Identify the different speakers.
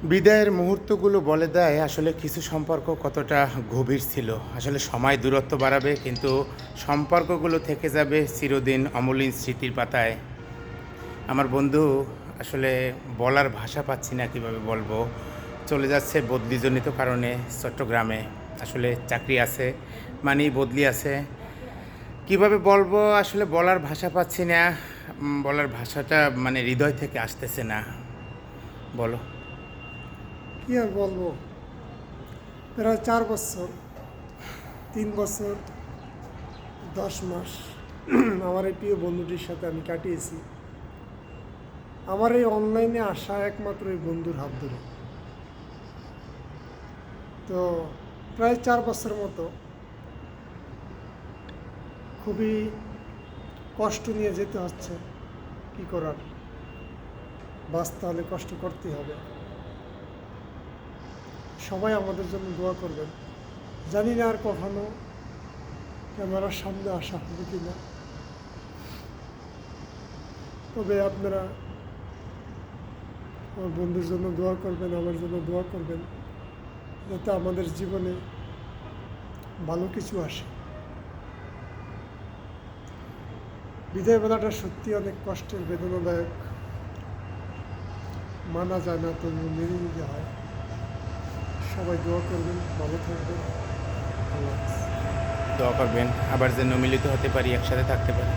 Speaker 1: বিদায়ের মুহূর্তগুলো বলে দেয় আসলে কিছু সম্পর্ক কতটা গভীর ছিল। আসলে সময় দূরত্ব বাড়াবে কিন্তু সম্পর্কগুলো থেকে যাবে চিরদিন অমলিন স্মৃতির পাতায়। আমার বন্ধু আসলে বলার ভাষা পাচ্ছি না কিভাবে বলবো। চলে যাচ্ছে বদলিজনিত কারণে চট্টগ্রামে। আসলে চাকরি আছে, মানি বদলি আছে। কিভাবে বলবো আসলে বলার ভাষা পাচ্ছি না। বলার ভাষাটা মানে হৃদয় থেকে আসতেছে না। বলো।
Speaker 2: কি আর বলবো, প্রায় 4 বছর, 3 বছর 10 মাস আমার এই প্রিয় বন্ধুটির সাথে আমি কাটিয়েছি। আমার এই অনলাইনে আসা একমাত্র এই বন্ধুর হাত ধরে। তো প্রায় 4 বছর মতো খুবই কষ্ট নিয়ে যেতে হচ্ছে। কি করার, বাঁচতে হলে কষ্ট করতেই হবে। সবাই আমাদের জন্য দোয়া করবেন। জানি না আর কখনো ক্যামেরার সামনে আসা হবে কি না, তবে আপনারা আমার বন্ধুর জন্য দোয়া করবেন, আমার জন্য দোয়া করবেন, যাতে আমাদের জীবনে ভালো কিছু আসে। বিদায় বেলাটা সত্যি অনেক কষ্টের, বেদনাদায়ক, মানা যায় না, তবু মেনে নিতে হয়। সবাই দোয়া করবেন, ভালো থাকবেন। আল্লাহ হাফেজ।
Speaker 1: দোয়া করবেন আবার যেন মিলিত হতে পারি, একসাথে থাকতে পারি।